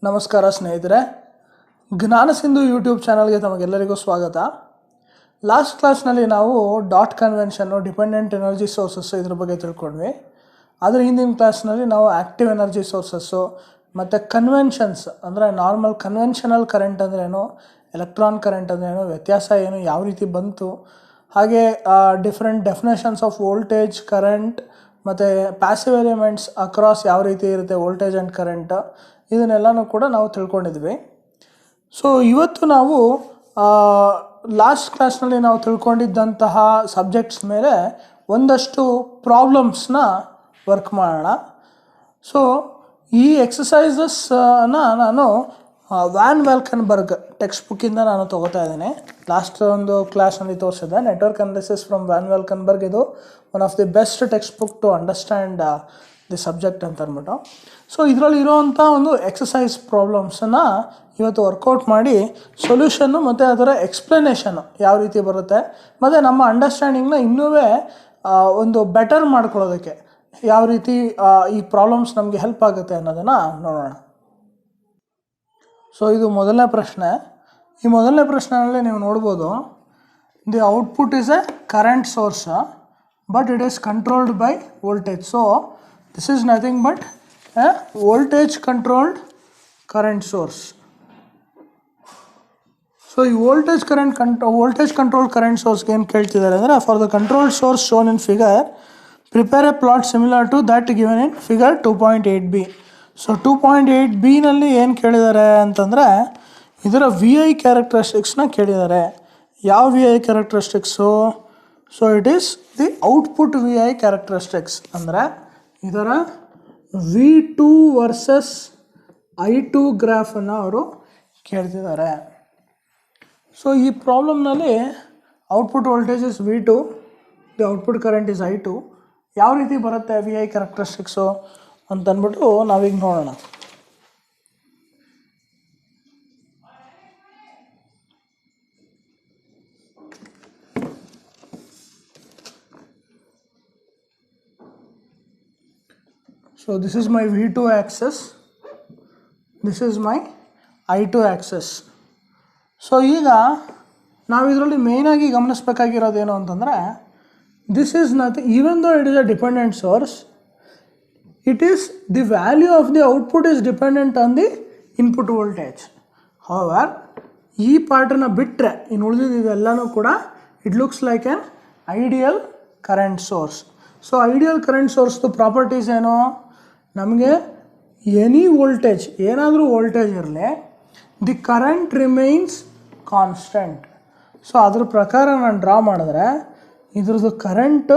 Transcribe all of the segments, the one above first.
ನಮಸ್ಕಾರ ಸ್ನೇಹಿತರೆ, ಜ್ಞಾನ ಸಿಂಧು ಯೂಟ್ಯೂಬ್ ಚಾನಲ್ಗೆ ತಮಗೆಲ್ಲರಿಗೂ ಸ್ವಾಗತ. ಲಾಸ್ಟ್ ಕ್ಲಾಸ್ನಲ್ಲಿ ನಾವು ಡಾಟ್ ಕನ್ವೆನ್ಷನ್ನು, ಡಿಪೆಂಡೆಂಟ್ ಎನರ್ಜಿ ಸೋರ್ಸಸ್ಸು ಇದ್ರ ಬಗ್ಗೆ ತಿಳ್ಕೊಂಡ್ವಿ. ಅದರ ಹಿಂದಿನ ಕ್ಲಾಸ್ನಲ್ಲಿ ನಾವು ಆ್ಯಕ್ಟಿವ್ ಎನರ್ಜಿ ಸೋರ್ಸಸ್ಸು ಮತ್ತು ಕನ್ವೆನ್ಷನ್ಸ್ ಅಂದರೆ ನಾರ್ಮಲ್ ಕನ್ವೆನ್ಷನಲ್ ಕರೆಂಟ್ ಅಂದ್ರೇನು, ಎಲೆಕ್ಟ್ರಾನ್ ಕರೆಂಟ್ ಅಂದ್ರೇನು, ವ್ಯತ್ಯಾಸ ಏನು, ಯಾವ ರೀತಿ ಬಂತು, ಹಾಗೆ different definitions of voltage, current ಮತ್ತು ಪ್ಯಾಸಿವ್ ಎಲಿಮೆಂಟ್ಸ್ ಅಕ್ರಾಸ್ ಯಾವ ರೀತಿ ಇರುತ್ತೆ ವೋಲ್ಟೇಜ್ ಆ್ಯಂಡ್ ಕರೆಂಟ್, ಇದನ್ನೆಲ್ಲನೂ ಕೂಡ ನಾವು ತಿಳ್ಕೊಂಡಿದ್ವಿ. ಸೊ ಇವತ್ತು ನಾವು ಲಾಸ್ಟ್ ಕ್ಲಾಸ್ನಲ್ಲಿ ನಾವು ತಿಳ್ಕೊಂಡಿದ್ದಂತಹ ಸಬ್ಜೆಕ್ಟ್ಸ್ ಮೇಲೆ ಒಂದಷ್ಟು ಪ್ರಾಬ್ಲಮ್ಸ್ನ ವರ್ಕ್ ಮಾಡೋಣ. ಸೊ ಈ ಎಕ್ಸಸೈಸಸ್ನ ನಾನು ವ್ಯಾನ್ ವ್ಯಾಲ್ಕನ್ಬರ್ಗ್ ಟೆಕ್ಸ್ಟ್ ಬುಕ್ಕಿಂದ ನಾನು ತೊಗೋತಾ ಇದ್ದೀನಿ. ಲಾಸ್ಟ್ ಒಂದು ಕ್ಲಾಸ್ನಲ್ಲಿ ತೋರಿಸಿದೆ network analysis from van Valkenburg. ಇದು one of the best text book to understand the subject ಅಂತ ಅಂದ್ಬಿಟ್ಟು. ಸೊ ಇದರಲ್ಲಿ ಇರೋವಂಥ ಒಂದು ಎಕ್ಸಸೈಸ್ ಪ್ರಾಬ್ಲಮ್ಸನ್ನು ಇವತ್ತು ವರ್ಕೌಟ್ ಮಾಡಿ ಸೊಲ್ಯೂಷನ್ನು ಮತ್ತು ಅದರ ಎಕ್ಸ್ಪ್ಲನೇಷನ್ನು ಯಾವ ರೀತಿ ಬರುತ್ತೆ ಮತ್ತು ನಮ್ಮ ಅಂಡರ್ಸ್ಟ್ಯಾಂಡಿಂಗ್ನ ಇನ್ನೂ ಒಂದು ಬೆಟರ್ ಮಾಡ್ಕೊಳ್ಳೋದಕ್ಕೆ ಯಾವ ರೀತಿ ಈ ಪ್ರಾಬ್ಲಮ್ಸ್ ನಮಗೆ ಹೆಲ್ಪ್ ಆಗುತ್ತೆ ಅನ್ನೋದನ್ನು ನೋಡೋಣ. ಸೊ ಇದು ಮೊದಲನೇ ಪ್ರಶ್ನೆ. ಈ ಮೊದಲನೇ ಪ್ರಶ್ನೆಯಲ್ಲಿ ನೀವು ನೋಡ್ಬೋದು, the output is A current source but it is controlled by voltage. So this is nothing but a voltage controlled current source. So ಈ voltage controlled current source ಏನು ಕೇಳ್ತಿದ್ದಾರೆ ಅಂದರೆ, for the controlled source shown in figure prepare a plot similar to that given in figure 2.8b. So 2.8b ನಲ್ಲಿ ಏನು ಕೇಳಿದ್ದಾರೆ ಅಂತಂದರೆ, ಇದರ V I ಕ್ಯಾರೆಕ್ಟರಿಸ್ಟಿಕ್ಸ್ನ ಕೇಳಿದ್ದಾರೆ. ಯಾವ V I characteristics? So it is the output V I characteristics. ಅಂದರೆ ಇದರ V2 ವರ್ಸಸ್ I2 ಗ್ರಾಫನ್ನು ಅವರು ಕೇಳ್ತಿದ್ದಾರೆ. ಸೊ ಈ ಪ್ರಾಬ್ಲಮ್ನಲ್ಲಿ output voltage is V2, the output current is I2. ಯಾವ ರೀತಿ ಬರುತ್ತೆ ವಿ ಐ ಕ್ಯಾರೆಕ್ಟರಿಸ್ಟಿಕ್ಸು ಅಂತಂದ್ಬಿಟ್ಟು ನಾವೀಗ ನೋಡೋಣ. So this is my V2 axis, this is my I2 axis. So ಈಗ ನಾವು ಇದರಲ್ಲಿ ಮೇಯ್ನಾಗಿ ಗಮನಿಸಬೇಕಾಗಿರೋದೇನು ಅಂತಂದರೆ, this is nothing, even though it is a dependent source, it is the value of the output is dependent on the input voltage. However ಈ ಪಾರ್ಟನ್ನು ಬಿಟ್ಟರೆ ಇನ್ನು ಉಳಿದಿದ್ದೆಲ್ಲನೂ ಕೂಡ it looks like an ideal current source. So ideal current ಸೋರ್ಸ್ದು properties ಏನು? ನಮಗೆ any voltage, ಏನಾದರೂ ವೋಲ್ಟೇಜ್ ಇರಲಿ, the current remains constant. So ಅದ್ರ ಪ್ರಕಾರ ನಾನು ಡ್ರಾ ಮಾಡಿದ್ರೆ ಇದ್ರದ್ದು current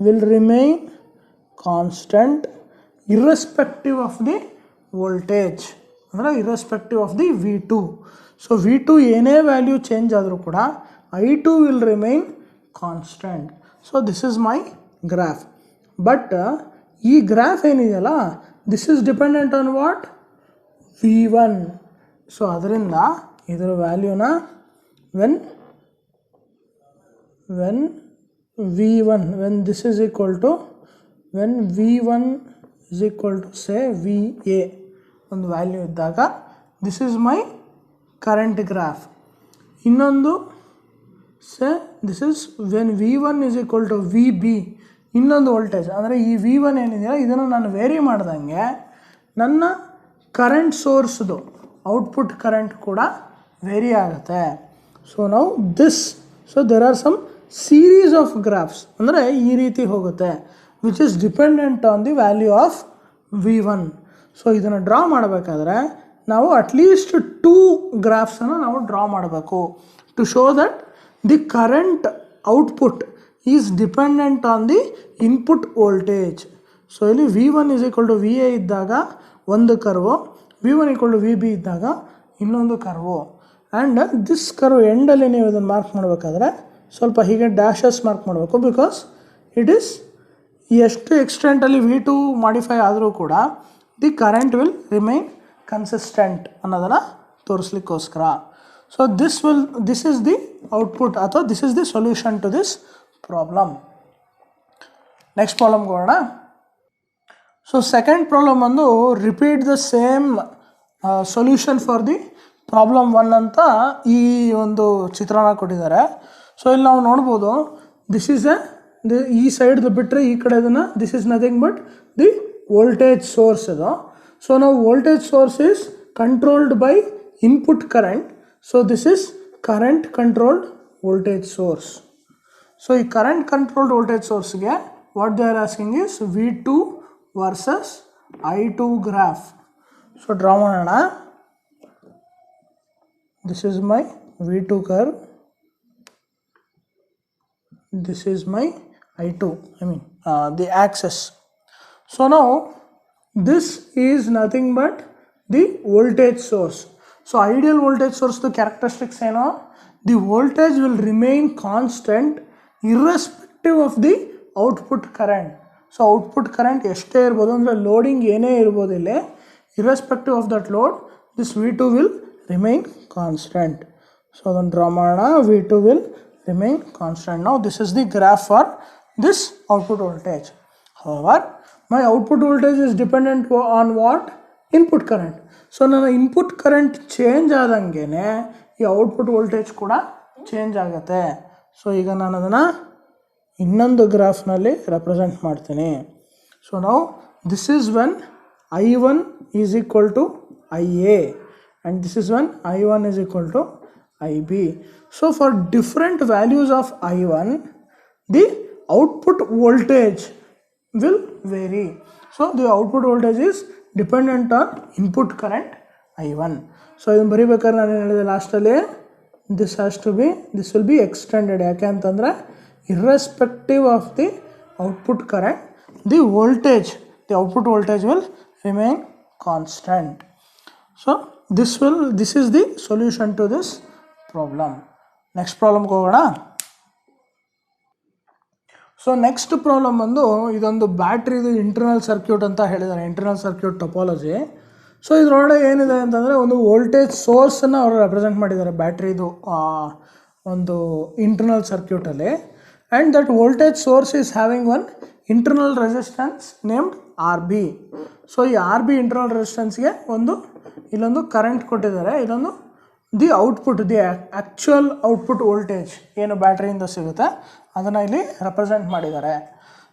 will remain constant irrespective of the voltage, ಅಂದರೆ irrespective of the V2. So V2 ಏನೇ ವ್ಯಾಲ್ಯೂ ಚೇಂಜ್ ಆದರೂ ಕೂಡ I2 will remain constant. So this is my graph. But ಈ ಗ್ರಾಫ್ ಏನಿದೆಯಲ್ಲ, this is dependent on what? V1. So ಅದರಿಂದ ಇದರ ವ್ಯಾಲ್ಯೂನ when V1, when this is equal to, when V1 is equal to say VA ಒಂದು ವ್ಯಾಲ್ಯೂ ಇದ್ದಾಗ this is my current graph. ಇನ್ನೊಂದು say this is when V1 is equal to VB, ಇನ್ನೊಂದು voltage. ಅಂದರೆ ಈ V1 ಏನಿದೆಯಲ್ಲ ಇದನ್ನು ನಾನು ವೇರಿ ಮಾಡ್ದಂಗೆ ನನ್ನ ಕರೆಂಟ್ ಸೋರ್ಸ್ದು ಔಟ್ಪುಟ್ ಕರೆಂಟ್ ಕೂಡ ವೇರಿ ಆಗುತ್ತೆ. ಸೊ ನಾವು this, so there are some series of graphs, ಅಂದರೆ ಈ ರೀತಿ ಹೋಗುತ್ತೆ, which is dependent on the value of V1. So ಇದನ್ನು ಡ್ರಾ ಮಾಡಬೇಕಾದ್ರೆ ನಾವು ಅಟ್ಲೀಸ್ಟ್ 2 ಗ್ರಾಫ್ಸನ್ನು ನಾವು ಡ್ರಾ ಮಾಡಬೇಕು to show that the current output is dependent on the input voltage. So ಇಲ್ಲಿ V1 is equal to VA ಇದ್ದಾಗ ಒಂದು ಕರ್ವು, V1 equal to VB ಇದ್ದಾಗ ಇನ್ನೊಂದು ಕರ್ವು. ಆ್ಯಂಡ್ ದಿಸ್ ಕರ್ವ್ ಎಂಡಲ್ಲಿ ನೀವು ಇದನ್ನು ಮಾರ್ಕ್ ಮಾಡಬೇಕಾದ್ರೆ ಸ್ವಲ್ಪ ಹೀಗೆ ಡ್ಯಾಶಸ್ ಮಾರ್ಕ್ ಮಾಡಬೇಕು, ಬಿಕಾಸ್ ಇಟ್ ಈಸ್ ಎಷ್ಟು ಎಕ್ಸ್ಟೆಂಟಲ್ಲಿ V2 ಮಾಡಿಫೈ ಆದರೂ ಕೂಡ the current will remain consistent ಅನ್ನೋದನ್ನು ತೋರಿಸ್ಲಿಕ್ಕೋಸ್ಕರ. So this is the output ಅಥವಾ this is the solution to this problem. Next ಪ್ರಾಬ್ಲಮ್ಗೆ ಹೋಗೋಣ. ಸೊ ಸೆಕೆಂಡ್ ಪ್ರಾಬ್ಲಮ್ ಒಂದು repeat the same solution for the problem 1 ಅಂತ ಈ ಒಂದು ಚಿತ್ರಣ ಕೊಟ್ಟಿದ್ದಾರೆ. ಸೊ ಇಲ್ಲಿ ನಾವು ನೋಡ್ಬೋದು ದಿಸ್ ಈಸ್ ಈ ಸೈಡ್ ಬಿಟ್ಟರೆ ಈ ಕಡೆ ಇದನ್ನು this is nothing but the voltage source ಇದು. ಸೊ ನಾವು voltage source is controlled by input current. So this is current controlled voltage source. So ಈ ಕರೆಂಟ್ ಕಂಟ್ರೋಲ್ಡ್ ವೋಲ್ಟೇಜ್ ಸೋರ್ಸ್ಗೆ what they are asking is V2 versus I2 graph. So draw ಮಾಡೋಣ. This is my V2 curve, this is my I2, the axis. So now this is nothing but the voltage source. So ideal voltage source the characteristics you know, the voltage will remain constant irrespective of the output current. So output current ಎಷ್ಟೇ ಇರ್ಬೋದು ಅಂದರೆ loading ಏನೇ ಇರ್ಬೋದು ಇಲ್ಲಿ, irrespective of that load this V2 will remain constant. So then draw ಮಾಡೋಣ. V2 will remain constant. Now this is the graph for this output voltage. However my output voltage is dependent on what? Input current. So ನನ್ನ input current change ಆದಂಗೆ ಈ output voltage ಕೂಡ change ಆಗುತ್ತೆ. So ಈಗ ನಾನು ಅದನ್ನು ಇನ್ನೊಂದು ಗ್ರಾಫ್ನಲ್ಲಿ represent ಮಾಡ್ತೀನಿ. ಸೊ ನಾವು this is when I1 is equal to IA and this is when I1 is equal to IB. So for different values of I1 the output voltage will vary. So the output voltage is dependent on input current I1. So ಇದನ್ನು ಬರಿಬೇಕಾದ್ರೆ ನಾನು ಹೇಳಿದೆ ಲಾಸ್ಟಲ್ಲಿ this will be extended. ಯಾಕೆ ಅಂತಂದರೆ irrespective of the output current the output voltage will remain constant. So this is the solution to this problem. Next problem ಹೋಗೋಣ. So next problem ಬಂದು ಇದೊಂದು ಬ್ಯಾಟ್ರಿದು internal circuit ಅಂತ ಹೇಳಿದ್ದಾರೆ, ಇಂಟರ್ನಲ್ ಸರ್ಕ್ಯೂಟ್ ಟೊಪಾಲಜಿ. ಸೊ ಇದರೊಳಗೆ ಏನಿದೆ ಅಂತಂದರೆ ಒಂದು ವೋಲ್ಟೇಜ್ ಸೋರ್ಸನ್ನು ಅವರು ರೆಪ್ರೆಸೆಂಟ್ ಮಾಡಿದ್ದಾರೆ ಬ್ಯಾಟ್ರಿದು ಒಂದು ಇಂಟರ್ನಲ್ ಸರ್ಕ್ಯೂಟಲ್ಲಿ. And that voltage source is having one internal resistance named RB. So ಈ RB ಇಂಟರ್ನಲ್ ರೆಸಿಸ್ಟೆನ್ಸ್ಗೆ ಇಲ್ಲೊಂದು ಕರೆಂಟ್ ಕೊಟ್ಟಿದ್ದಾರೆ, ಇದೊಂದು the output the actual output voltage ಏನು ಬ್ಯಾಟ್ರಿಯಿಂದ ಸಿಗುತ್ತೆ ಅದನ್ನು ಇಲ್ಲಿ ರೆಪ್ರೆಸೆಂಟ್ ಮಾಡಿದ್ದಾರೆ.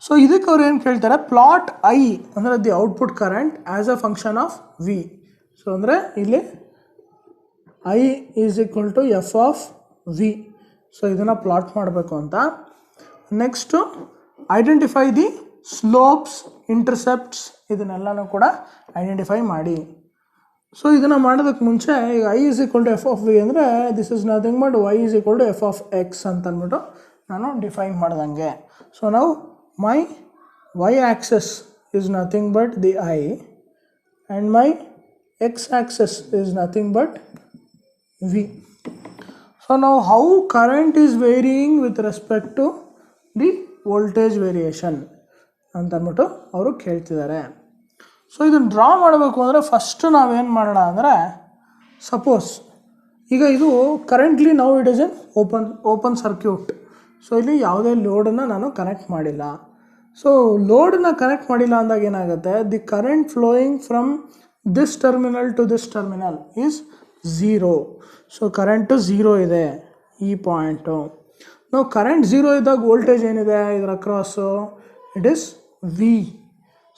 ಸೊ ಇದಕ್ಕೆ ಅವ್ರು ಏನು ಕೇಳ್ತಾರೆ, ಪ್ಲಾಟ್ I ಅಂದರೆ the output current as a function of V. So ಅಂದರೆ ಇಲ್ಲಿ I is equal to F of V. So ಇದನ್ನು ಪ್ಲಾಟ್ ಮಾಡಬೇಕು ಅಂತ. Next identify the slopes, intercepts, ಇದನ್ನೆಲ್ಲನೂ ಕೂಡ ಐಡೆಂಟಿಫೈ ಮಾಡಿ. ಸೊ ಇದನ್ನು ಮಾಡೋದಕ್ಕೆ ಮುಂಚೆ ಈಗ I is equal to F of V ಅಂದರೆ this is nothing but Y is equal to F of X ಅಂತ ಅಂದ್ಬಿಟ್ಟು ನಾನು ಡಿಫೈನ್ ಮಾಡ್ದಂಗೆ. ಸೊ ನಾವು my Y axis is nothing but the I and my X axis is nothing but V. So now how current is varying with respect to the voltage variation ಅಂತ ಅಂದ್ಬಿಟ್ಟು ಅವರು ಕೇಳ್ತಿದ್ದಾರೆ. So ಇದನ್ನು draw ಮಾಡಬೇಕು ಅಂದರೆ first ನಾವೇನು ಮಾಡೋಣ ಅಂದರೆ, ಸಪೋಸ್ ಈಗ ಇದು ಕರೆಂಟ್ಲಿ ನಾವು it is N open circuit. So ಇಲ್ಲಿ ಯಾವುದೇ ಲೋಡನ್ನು ನಾನು ಕನೆಕ್ಟ್ ಮಾಡಿಲ್ಲ. ಸೊ ಲೋಡನ್ನ ಕನೆಕ್ಟ್ ಮಾಡಿಲ್ಲ ಅಂದಾಗ ಏನಾಗುತ್ತೆ, the current flowing from this terminal to this terminal is 0. So current 0 ಇದೆ ಈ ಪಾಯಿಂಟು. ನಾವು ಕರೆಂಟ್ 0 ಇದ್ದಾಗ ವೋಲ್ಟೇಜ್ ಏನಿದೆ ಇದರ ಅಕ್ರಾಸು, ಇಟ್ ಈಸ್ V.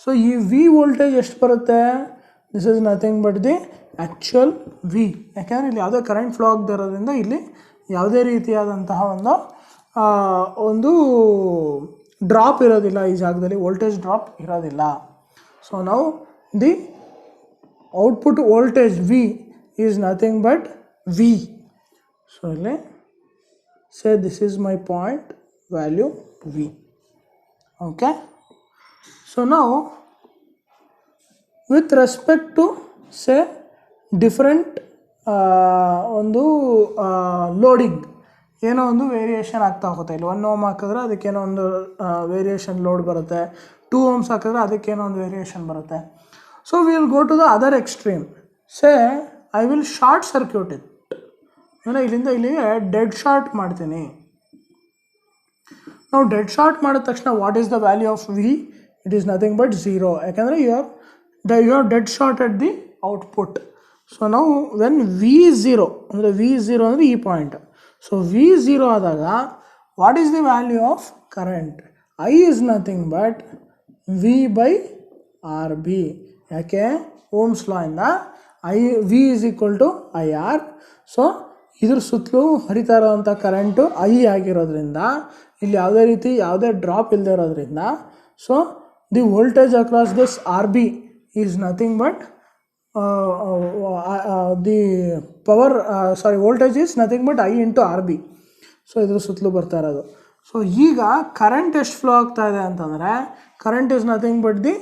ಸೊ ಈ V ವೋಲ್ಟೇಜ್ ಎಷ್ಟು ಬರುತ್ತೆ, this is nothing but the actual V. ಯಾಕೆಂದರೆ ಇಲ್ಲಿ ಯಾವುದೇ ಕರೆಂಟ್ ಫ್ಲೋ ಆಗದಿರೋದ್ರಿಂದ ಇಲ್ಲಿ ಯಾವುದೇ ರೀತಿಯಾದಂತಹ ಒಂದು ಡ್ರಾಪ್ ಇರೋದಿಲ್ಲ, ಈ ಜಾಗದಲ್ಲಿ ವೋಲ್ಟೇಜ್ ಡ್ರಾಪ್ ಇರೋದಿಲ್ಲ. ಸೊ ನಾವು the output voltage V is nothing but V. So ಇಲ್ಲಿ say this is my point value V. Okay. So now with respect to say different ಒಂದು ಲೋಡಿಂಗ್ ಏನೋ ಒಂದು ವೇರಿಯೇಷನ್ ಆಗ್ತಾ ಹೋಗುತ್ತೆ. ಇಲ್ಲಿ 1 ಓಮ್ ಹಾಕಿದ್ರೆ ಅದಕ್ಕೇನೋ ಒಂದು ವೇರಿಯೇಷನ್ ಲೋಡ್ ಬರುತ್ತೆ, 2 ಓಮ್ಸ್ ಹಾಕಿದ್ರೆ ಅದಕ್ಕೇನೋ ಒಂದು ವೇರಿಯೇಷನ್ ಬರುತ್ತೆ. So we will go to the other extreme. Say I will short circuit it, ಅಂದರೆ ಇಲ್ಲಿಂದ ಇಲ್ಲಿಗೆ ಡೆಡ್ ಶಾರ್ಟ್ ಮಾಡ್ತೀನಿ. ನಾವು ಡೆಡ್ ಶಾರ್ಟ್ ಮಾಡಿದ ತಕ್ಷಣ what is the value of V? It is nothing but 0. ಯಾಕೆಂದರೆ you are dead short at the output. So ನಾವು when V0 ಅಂದರೆ V0 ಅಂದರೆ ಈ ಪಾಯಿಂಟ್. ಸೊ V0 ಆದಾಗ what is the value of current? I is nothing but V/RB. ಯಾಕೆ? Ohm's law ಇಂದ V is equal to IR. So ಇದ್ರ ಸುತ್ತಲೂ ಹರಿತಾ ಇರೋವಂಥ ಕರೆಂಟು I ಆಗಿರೋದ್ರಿಂದ ಇಲ್ಲಿ ಯಾವುದೇ ಡ್ರಾಪ್ ಇಲ್ಲದೆ ಇರೋದ್ರಿಂದ so the voltage across this RB is nothing but the power voltage is nothing but I into RB. So ಇದ್ರ ಸುತ್ತಲೂ ಬರ್ತಾ ಇರೋದು. ಸೊ ಈಗ ಕರೆಂಟ್ ಎಷ್ಟು ಫ್ಲೋ ಆಗ್ತಾ ಇದೆ ಅಂತಂದರೆ current is nothing but the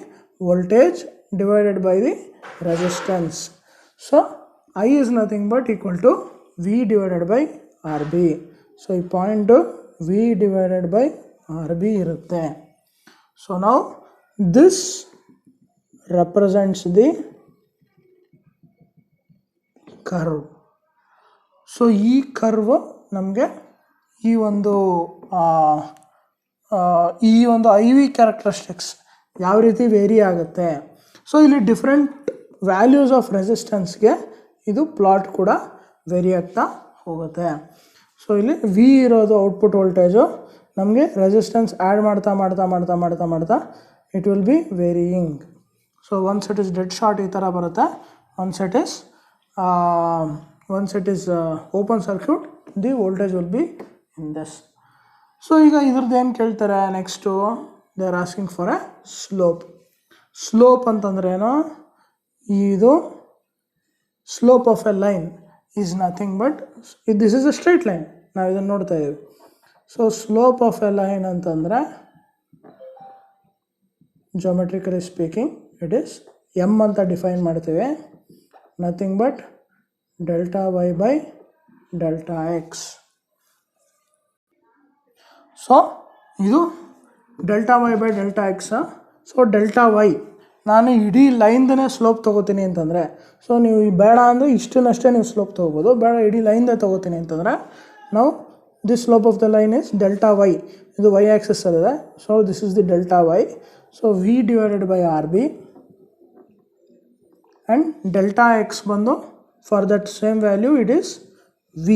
voltage divided by the resistance. So I is nothing but equal to V divided by RB. So ಈ point V divided by RB ಇರುತ್ತೆ. ಸೊ ನಾವು this represents the curve. So ಈ curve ನಮಗೆ ಈ ಒಂದು IV characteristics ಯಾವ ರೀತಿ very ಆಗುತ್ತೆ. ಸೊ ಇಲ್ಲಿ ಡಿಫ್ರೆಂಟ್ ವ್ಯಾಲ್ಯೂಸ್ ಆಫ್ ರೆಸಿಸ್ಟೆನ್ಸ್ಗೆ ಇದು ಪ್ಲಾಟ್ ಕೂಡ ವೇರಿ ಆಗ್ತಾ ಹೋಗುತ್ತೆ. ಸೊ ಇಲ್ಲಿ V ಇರೋದು ಔಟ್ಪುಟ್ ವೋಲ್ಟೇಜು, ನಮಗೆ ರೆಸಿಸ್ಟೆನ್ಸ್ ಆ್ಯಡ್ ಮಾಡ್ತಾ ಮಾಡ್ತಾ ಮಾಡ್ತಾ ಮಾಡ್ತಾ ಮಾಡ್ತಾ it will be varying. So once it is dead short ಈ ಥರ ಬರುತ್ತೆ, once it is open circuit the voltage will be in this. So ಈಗ ಇದ್ರದ್ದು ಏನು ಕೇಳ್ತಾರೆ next, they are asking for A slope. Slope ಅಂತಂದ್ರೇನು? ಇದು slope of a line is nothing but this is a straight line, ನಾವು ಇದನ್ನು ನೋಡ್ತಾ ಇದ್ದೀವಿ. So slope of a line ಅಂತಂದರೆ geometrically speaking it is M ಅಂತ ಡಿಫೈನ್ ಮಾಡ್ತೀವಿ, nothing but delta y by delta x. So ಇದು delta y by delta x. So delta y ನಾನು ಇಡೀ ಲೈನ್ದೇ ಸ್ಲೋಪ್ ತೊಗೋತೀನಿ ಅಂತಂದರೆ, ಸೊ ನೀವು ಬೇಡ ಅಂದರೆ ಇಷ್ಟನ್ನಷ್ಟೇ ನೀವು ಸ್ಲೋಪ್ ತೊಗೋಬೋದು, ಬೇಡ ಇಡೀ ಲೈನ್ದೇ ತೊಗೋತೀನಿ ಅಂತಂದರೆ ನಾವು this slope of the line is delta y. ಇದು y ಆ್ಯಕ್ಸಿಸ್ ಅಲ್ಲಿದೆ. So this is the delta y. So V divided by RB and delta x ಬಂದು for that same value it is V.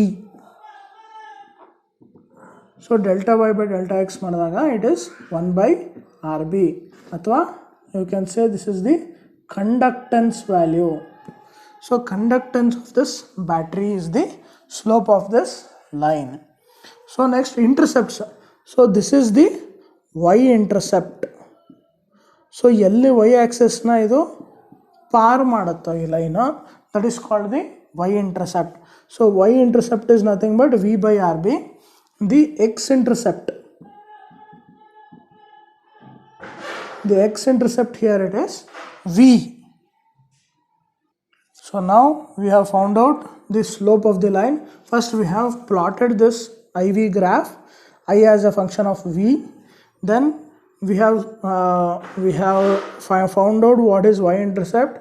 So delta y by delta x ಮಾಡಿದಾಗ it is 1/RB, ಅಥವಾ you can say this is the conductance value. So conductance of this battery is the slope of this line. So next, intercepts. So this is the y-intercept. So ಎಲ್ಲಿ y axis ನ ಇದು ಪಾರ್ ಮಾಡುತ್ತೋ ಈ line, that is called the y-intercept. So y-intercept is nothing but V/RB. The x-intercept, the x-intercept here it is V. So now we have found out the slope of the line. First we have plotted this IV graph, I as a function of V. Then we have found out what is y-intercept,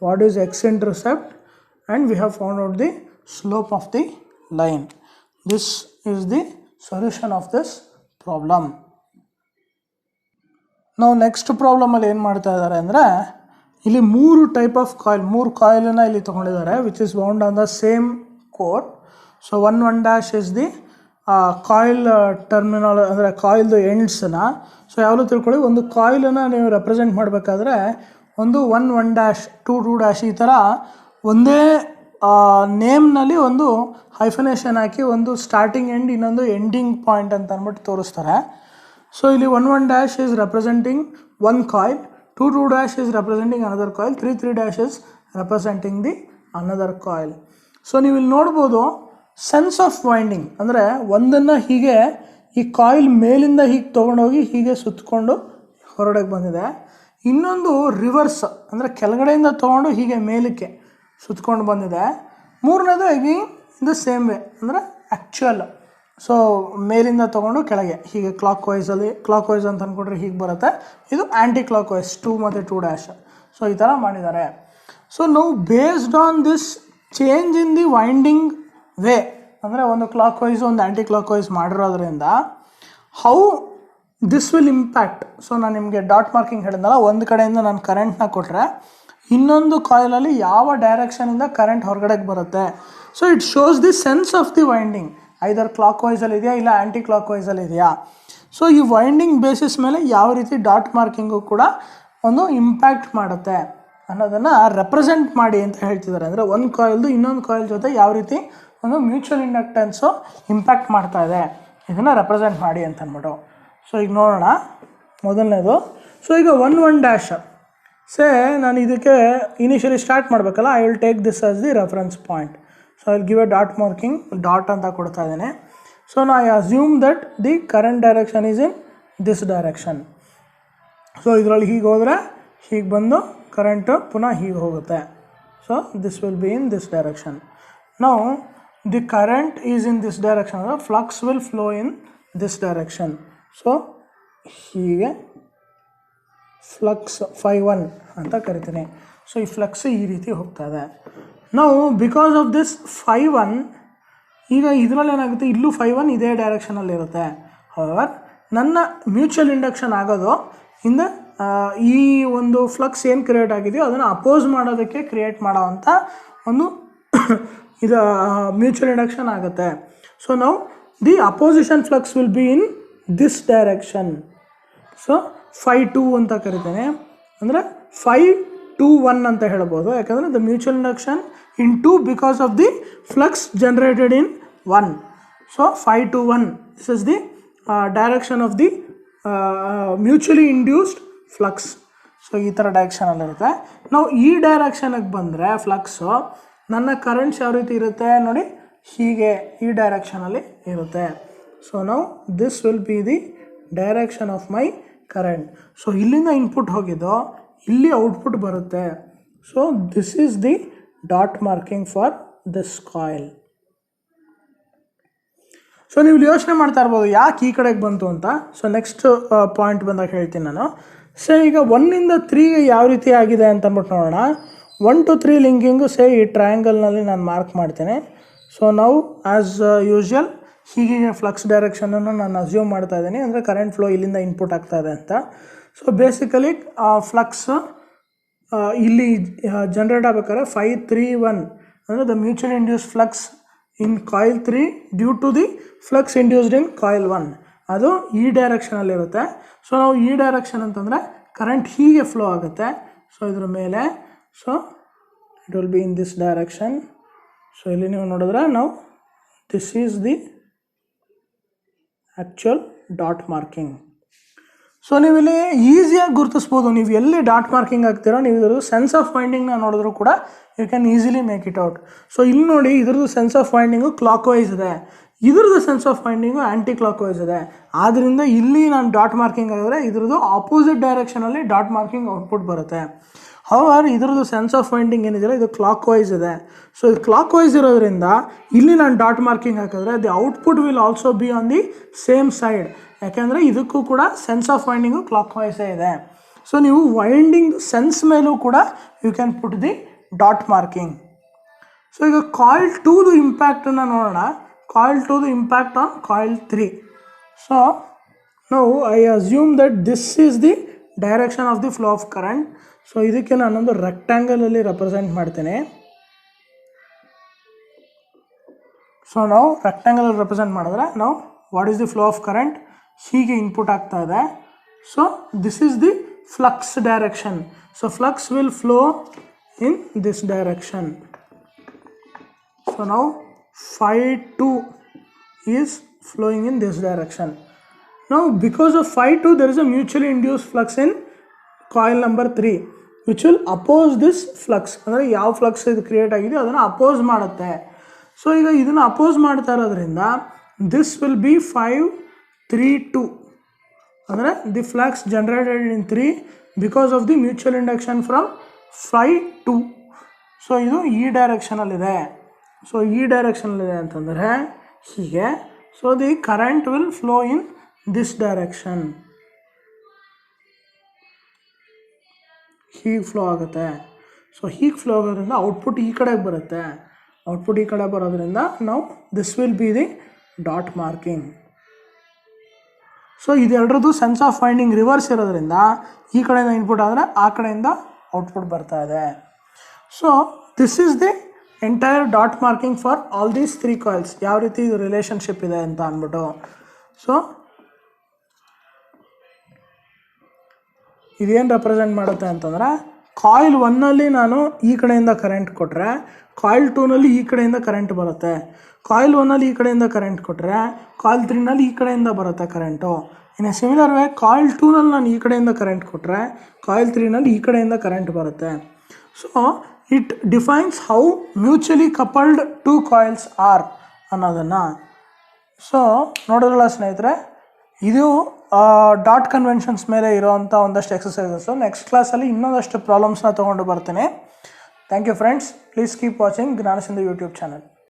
what is x-intercept, and we have found out the slope of the line. This is the solution of this problem. ನಾವು next ಪ್ರಾಬ್ಲಮಲ್ಲಿ ಏನು ಮಾಡ್ತಾ ಇದ್ದಾರೆ ಅಂದರೆ, ಇಲ್ಲಿ 3 type of coil, 3 ಕಾಯಿಲನ್ನು ಇಲ್ಲಿ ತೊಗೊಂಡಿದ್ದಾರೆ which is bound on the same core. So 1 is the coil terminal, ಅಂದರೆ ಕಾಯಿಲ್ದು ಎಂಡ್ಸನ್ನ. ಸೊ ಯಾವಾಗಲೂ ತಿಳ್ಕೊಳ್ಳಿ, ಒಂದು ಕಾಯಿಲನ್ನು ನೀವು ರೆಪ್ರೆಸೆಂಟ್ ಮಾಡಬೇಕಾದ್ರೆ ಒಂದು 1 2 ಈ ಥರ ಒಂದೇ ನೇಮ್ನಲ್ಲಿ ಒಂದು ಹೈಫನೇಷನ್ ಹಾಕಿ ಒಂದು ಸ್ಟಾರ್ಟಿಂಗ್ ಎಂಡ್, ಇನ್ನೊಂದು ಎಂಡಿಂಗ್ ಪಾಯಿಂಟ್ ಅಂತ ಅಂದ್ಬಿಟ್ಟು ತೋರಿಸ್ತಾರೆ. ಸೊ ಇಲ್ಲಿ 1 is representing one coil, 2 is representing another coil, 3 is representing the another coil. So ನೀವು ಇಲ್ಲಿ ನೋಡ್ಬೋದು ಸೆನ್ಸ್ ಆಫ್ ವೈಂಡಿಂಗ್, ಅಂದರೆ ಒಂದನ್ನು ಹೀಗೆ ಈ ಕಾಯಿಲ್ ಮೇಲಿಂದ ಹೀಗೆ ತೊಗೊಂಡೋಗಿ ಹೀಗೆ ಸುತ್ತಕೊಂಡು ಹೊರಗಡೆ ಬಂದಿದೆ, ಇನ್ನೊಂದು ರಿವರ್ಸ್ ಅಂದರೆ ಕೆಳಗಡೆಯಿಂದ ತೊಗೊಂಡು ಹೀಗೆ ಮೇಲಕ್ಕೆ ಸುತ್ತಕೊಂಡು ಬಂದಿದೆ, ಮೂರನೇದು again in the same way ಅಂದರೆ ಆ್ಯಕ್ಚುಯಲ್. ಸೊ ಮೇಲಿಂದ ತೊಗೊಂಡು ಕೆಳಗೆ ಹೀಗೆ ಕ್ಲಾಕ್ ವೈಸ್ ಅಂತ ಅಂದ್ಕೊಂಡ್ರೆ ಹೀಗೆ ಬರುತ್ತೆ, ಇದು ಆ್ಯಂಟಿ ಕ್ಲಾಕ್ ವೈಸ್ 2 ಮತ್ತು 2 ಸೊ ಈ ಥರ ಮಾಡಿದ್ದಾರೆ. ಸೊ ನಾವು based on this change in the winding way, ಅಂದರೆ ಒಂದು ಕ್ಲಾಕ್ ವೈಸ್ ಒಂದು ಆ್ಯಂಟಿ ಕ್ಲಾಕ್ ವೈಸ್ ಮಾಡಿರೋದ್ರಿಂದ how this will impact. So ನಾನು ನಿಮಗೆ ಡಾಟ್ ಮಾರ್ಕಿಂಗ್ ಹೇಳಿದ್ನಲ್ಲ, ಒಂದು ಕಡೆಯಿಂದ ನಾನು ಕರೆಂಟ್ನ ಕೊಟ್ಟರೆ ಇನ್ನೊಂದು ಕಾಯಿಲಲ್ಲಿ ಯಾವ ಡೈರೆಕ್ಷನಿಂದ ಕರೆಂಟ್ ಹೊರಗಡೆಗೆ ಬರುತ್ತೆ. So it shows the sense of the winding, either clock ವೈಸಲ್ಲಿ ಇದೆಯಾ ಇಲ್ಲ ಆ್ಯಂಟಿ ಕ್ಲಾಕ್ ವೈಸಲ್ಲಿ ಇದೆಯಾ. ಸೊ ಈ ವೈಂಡಿಂಗ್ ಬೇಸಿಸ್ ಮೇಲೆ ಯಾವ ರೀತಿ ಡಾಟ್ ಮಾರ್ಕಿಂಗು ಕೂಡ ಒಂದು ಇಂಪ್ಯಾಕ್ಟ್ ಮಾಡುತ್ತೆ ಅನ್ನೋದನ್ನು ರೆಪ್ರೆಸೆಂಟ್ ಮಾಡಿ ಅಂತ ಹೇಳ್ತಿದ್ದಾರೆ. ಅಂದರೆ ಒಂದು ಕಾಯಿಲ್ದು ಇನ್ನೊಂದು ಕಾಯಿಲ್ ಜೊತೆ ಯಾವ ರೀತಿ ಒಂದು ಮ್ಯೂಚುವಲ್ ಇಂಡಕ್ಟೆನ್ಸು ಇಂಪ್ಯಾಕ್ಟ್ ಮಾಡ್ತಾ ಇದೆ, ಇದನ್ನು ರೆಪ್ರೆಸೆಂಟ್ ಮಾಡಿ ಅಂತ ಅಂದ್ಬಿಟ್ಟು. ಸೊ ಈಗ ನೋಡೋಣ ಮೊದಲನೇದು. ಸೊ ಈಗ 1 ಸೇ ನಾನು ಇದಕ್ಕೆ ಇನಿಷಿಯಲಿ ಸ್ಟಾರ್ಟ್ ಮಾಡಬೇಕಲ್ಲ, I will take this as the reference point. So I will give a dot marking, dot ಅಂತ ಕೊಡ್ತಾ ಇದ್ದೇನೆ. ಸೊ ನಾ I assume that the current direction is in this direction. So ಇದರಲ್ಲಿ ಹೀಗೆ ಹೋದರೆ ಹೀಗೆ ಬಂದು ಕರೆಂಟು ಪುನಃ ಹೀಗೆ ಹೋಗುತ್ತೆ. So this will be in this direction. ನಾವು the current is in this direction, ಅಂದರೆ flux will flow in this direction. So ಹೀಗೆ ಫ್ಲಕ್ಸ್ Φ1 ಅಂತ ಕರಿತೀನಿ. ಸೊ ಈ ಫ್ಲಕ್ಸ್ ಈ ರೀತಿ ಹೋಗ್ತಾ ಇದೆ. ನಾವು ಬಿಕಾಸ್ ಆಫ್ ದಿಸ್ Φ1, ಈಗ ಇದರಲ್ಲಿ ಏನಾಗುತ್ತೆ, ಇಲ್ಲೂ Φ1 ಇದೇ ಡೈರೆಕ್ಷನಲ್ಲಿರುತ್ತೆ. ಹವರ್ ನನ್ನ ಮ್ಯೂಚುವಲ್ ಇಂಡಕ್ಷನ್ ಆಗೋದು ಇಂದ ಈ ಒಂದು ಫ್ಲಕ್ಸ್ ಏನು ಕ್ರಿಯೇಟ್ ಆಗಿದೆಯೋ ಅದನ್ನು ಅಪೋಸ್ ಮಾಡೋದಕ್ಕೆ ಕ್ರಿಯೇಟ್ ಮಾಡೋವಂಥ ಒಂದು ಇದು ಮ್ಯೂಚುವಲ್ ಇಂಡಕ್ಷನ್ ಆಗುತ್ತೆ. ಸೊ ನಾವು the opposition flux will be in this direction. So Φ2 ಅಂತ ಕರಿತೇನೆ, ಅಂದರೆ Φ21 ಅಂತ ಹೇಳ್ಬೋದು. ಯಾಕಂದರೆ the mutual induction in 2 because of the flux generated in 1. So Φ21 this is the direction of the mutually induced flux. So ಈ ಥರ ಡೈರೆಕ್ಷನಲ್ಲಿರುತ್ತೆ. ನಾವು ಈ ಡೈರೆಕ್ಷನಿಗೆ ಬಂದರೆ ಫ್ಲಕ್ಸು ನನ್ನ ಕರೆಂಟ್ಸ್ ಯಾವ ರೀತಿ ಇರುತ್ತೆ ನೋಡಿ, ಹೀಗೆ ಈ ಡೈರೆಕ್ಷನಲ್ಲಿ ಇರುತ್ತೆ. ಸೊ ನಾವು this will be the direction of my current. So ಇಲ್ಲಿಂದ ಇನ್ಪುಟ್ ಹೋಗಿದ್ದು ಇಲ್ಲಿ ಔಟ್ಪುಟ್ ಬರುತ್ತೆ. So this is the dot marking for this coil. So ನೀವು ಯೋಚನೆ ಮಾಡ್ತಾ ಇರ್ಬೋದು ಯಾಕೆ ಈ ಕಡೆಗೆ ಬಂತು ಅಂತ. ಸೊ ನೆಕ್ಸ್ಟ್ ಪಾಯಿಂಟ್ ಬಂದಾಗ ಹೇಳ್ತೀನಿ ನಾನು. ಸೊ ಈಗ 1ಇಂದ 3ಗೆ ಯಾವ ರೀತಿ ಆಗಿದೆ ಅಂತ ಅಂದ್ಬಿಟ್ಟು ನೋಡೋಣ. 1 to 3 ಲಿಂಕಿಂಗು ಈ ಟ್ರಯಾಂಗಲ್ನಲ್ಲಿ ನಾನು ಮಾರ್ಕ್ ಮಾಡ್ತೇನೆ. ಸೊ ನಾವು ಆ್ಯಸ್ ಯೂಶ್ವಲ್ ಹೀಗೆ ಫ್ಲಕ್ಸ್ ಡೈರೆಕ್ಷನನ್ನು ನಾನು ಅಸ್ಯೂಮ್ ಮಾಡ್ತಾ ಇದ್ದೀನಿ, ಅಂದರೆ ಕರೆಂಟ್ ಫ್ಲೋ ಇಲ್ಲಿಂದ ಇನ್ಪುಟ್ ಆಗ್ತಾ ಇದೆ ಅಂತ. ಸೊ ಬೇಸಿಕಲಿ ಫ್ಲಕ್ಸ್ ಇಲ್ಲಿ ಜನ್ರೇಟ್ ಆಗ್ಬೇಕಾದ್ರೆ Φ31 ಅಂದರೆ the mutual induce flux in coil 3 due to the flux induced in coil 1 ಅದು ಈ ಡೈರೆಕ್ಷನಲ್ಲಿರುತ್ತೆ. ಸೊ ನಾವು ಈ ಡೈರೆಕ್ಷನ್ ಅಂತಂದರೆ ಕರೆಂಟ್ ಹೀಗೆ ಫ್ಲೋ ಆಗುತ್ತೆ. ಸೊ ಇದ್ರ ಮೇಲೆ so it will be in this direction. So ಇಲ್ಲಿ ನೀವು ನೋಡಿದ್ರೆ ನಾವು this is the actual dot marking. So ನೀವು ಇಲ್ಲಿ ಈಸಿಯಾಗಿ ಗುರುತಿಸ್ಬೋದು. ನೀವು ಎಲ್ಲಿ ಡಾಟ್ ಮಾರ್ಕಿಂಗ್ ಆಗ್ತೀರೋ ನೀವು ಇದ್ರದ್ದು ಸೆನ್ಸ್ ಆಫ್ ವೈಂಡಿಂಗ್ನ ನೋಡಿದ್ರು ಕೂಡ you can easily make it out. So ಇಲ್ಲಿ ನೋಡಿ ಇದ್ರದ್ದು sense of winding clock wise ಇದೆ, ಇದ್ರದ್ದು sense of winding anti clock wise ಇದೆ. ಆದ್ದರಿಂದ ಇಲ್ಲಿ ನಾನು ಡಾಟ್ ಮಾರ್ಕಿಂಗ್ ಆಗಿದ್ರೆ ಇದ್ರದ್ದು ಆಪೋಸಿಟ್ ಡೈರೆಕ್ಷನಲ್ಲಿ ಡಾಟ್ ಮಾರ್ಕಿಂಗ್ ಔಟ್ಪುಟ್ ಬರುತ್ತೆ. ಹೌವರ್ ಇದ್ರದ್ದು ಸೆನ್ಸ್ ಆಫ್ ವೈಂಡಿಂಗ್ ಏನಿದೆ ಇದು ಕ್ಲಾಕ್ ವೈಸ್ ಇದೆ. ಸೊ ಇದು ಕ್ಲಾಕ್ ವೈಸ್ ಇರೋದ್ರಿಂದ ಇಲ್ಲಿ ನಾನು ಡಾಟ್ ಮಾರ್ಕಿಂಗ್ ಹಾಕಿದ್ರೆ the output will also be on the same side. ಯಾಕೆಂದರೆ ಇದಕ್ಕೂ ಕೂಡ ಸೆನ್ಸ್ ಆಫ್ ವೈಂಡಿಂಗು ಕ್ಲಾಕ್ ವೈಸೇ ಇದೆ. ಸೊ ನೀವು ವೈಂಡಿಂಗ್ ಸೆನ್ಸ್ ಮೇಲೂ ಕೂಡ you can put the dot marking. So ಈಗ ಕಾಯಿಲ್ 2ದು ಇಂಪ್ಯಾಕ್ಟನ್ನು ನೋಡೋಣ. ಕಾಯಿಲ್ 2ದು ಇಂಪ್ಯಾಕ್ಟ್ ಆನ್ ಕಾಯಿಲ್ 3. ಸೊ ನಾವು I assume that this is the direction of the flow of current. So ಇದಕ್ಕೆ ನಾನೊಂದು ರೆಕ್ಟ್ಯಾಂಗಲಲ್ಲಿ ರೆಪ್ರೆಸೆಂಟ್ ಮಾಡ್ತೇನೆ. ಸೊ ನಾವು ರೆಕ್ಟ್ಯಾಂಗಲಲ್ಲಿ ರೆಪ್ರೆಸೆಂಟ್ ಮಾಡಿದ್ರೆ ನಾವು what is the flow of current ಹೀಗೆ ಇನ್ಪುಟ್ ಆಗ್ತಾ ಇದೆ. So this is the flux direction. So flux will flow in this direction. So ನಾವು Φ2 is flowing in this direction. Now because of Φ2 there is a mutually induced flux in coil number 3 which will oppose this flux. ಅಂದರೆ ಯಾವ flux ಇದು create ಆಗಿದೆ ಅದನ್ನು oppose ಮಾಡುತ್ತೆ. So ಈಗ ಇದನ್ನು oppose ಮಾಡ್ತಾ ಇರೋದ್ರಿಂದ ದಿಸ್ ವಿಲ್ ಬಿ Φ32 ಅಂದರೆ the flux generated in 3 because of the mutual induction from Φ2. So ಇದು ಈ ಡೈರೆಕ್ಷನಲ್ಲಿದೆ. ಸೊ ಈ ಡೈರೆಕ್ಷನಲ್ಲಿದೆ ಅಂತಂದರೆ ಹೀಗೆ. So the current will flow in this direction. ಹೀಗೆ ಫ್ಲೋ ಆಗುತ್ತೆ. ಸೊ ಹೀಗೆ ಫ್ಲೋ ಆಗೋದ್ರಿಂದ ಔಟ್ಪುಟ್ ಈ ಕಡೆಗೆ ಬರುತ್ತೆ. ಔಟ್ಪುಟ್ ಈ ಕಡೆ ಬರೋದ್ರಿಂದ ನಾವು this will be the dot marking. So ಇದೆರಡರದ್ದು ಸೆನ್ಸ್ ಆಫ್ ವೈಂಡಿಂಗ್ ರಿವರ್ಸ್ ಇರೋದ್ರಿಂದ ಈ ಕಡೆಯಿಂದ ಇನ್ಪುಟ್ ಆದರೆ ಆ ಕಡೆಯಿಂದ ಔಟ್ಪುಟ್ ಬರ್ತಾ ಇದೆ. So this is the entire dot marking for all these 3 coils, ಯಾವ ರೀತಿ ಇದು ರಿಲೇಷನ್ಶಿಪ್ ಇದೆ ಅಂತ ಅಂದ್ಬಿಟ್ಟು. ಸೊ ಇದೇನು ರೆಪ್ರೆಸೆಂಟ್ ಮಾಡುತ್ತೆ ಅಂತಂದರೆ, ಕಾಯಿಲ್ 1ನಲ್ಲಿ ನಾನು ಈ ಕಡೆಯಿಂದ ಕರೆಂಟ್ ಕೊಟ್ಟರೆ ಕಾಯಿಲ್ 2ನಲ್ಲಿ ಈ ಕಡೆಯಿಂದ ಕರೆಂಟ್ ಬರುತ್ತೆ. ಕಾಯಿಲ್ 1ನಲ್ಲಿ ಈ ಕಡೆಯಿಂದ ಕರೆಂಟ್ ಕೊಟ್ಟರೆ ಕಾಯಿಲ್ 3ನಲ್ಲಿ ಈ ಕಡೆಯಿಂದ ಬರುತ್ತೆ current. In a similar way coil 2ನಲ್ಲಿ ನಾನು ಈ ಕಡೆಯಿಂದ ಕರೆಂಟ್ ಕೊಟ್ಟರೆ ಕಾಯಿಲ್ 3ನಲ್ಲಿ ಈ ಕಡೆಯಿಂದ ಕರೆಂಟ್ ಬರುತ್ತೆ. So it defines how mutually coupled 2 coils are ಅನ್ನೋದನ್ನು. ಸೊ ನೋಡಿದ್ರಲ್ಲ ಸ್ನೇಹಿತರೆ, ಇದು ಡಾಟ್ ಕನ್ವೆನ್ಷನ್ಸ್ ಮೇಲೆ ಇರೋವಂಥ ಒಂದಷ್ಟು ಎಕ್ಸಸೈಸಸ್ಸು. ನೆಕ್ಸ್ಟ್ ಕ್ಲಾಸಲ್ಲಿ ಇನ್ನೊಂದಷ್ಟು ಪ್ರಾಬ್ಲಮ್ಸ್ನ ತೊಗೊಂಡು ಬರ್ತೀನಿ. Thank you friends. Please keep watching Jnanasindhu YouTube channel.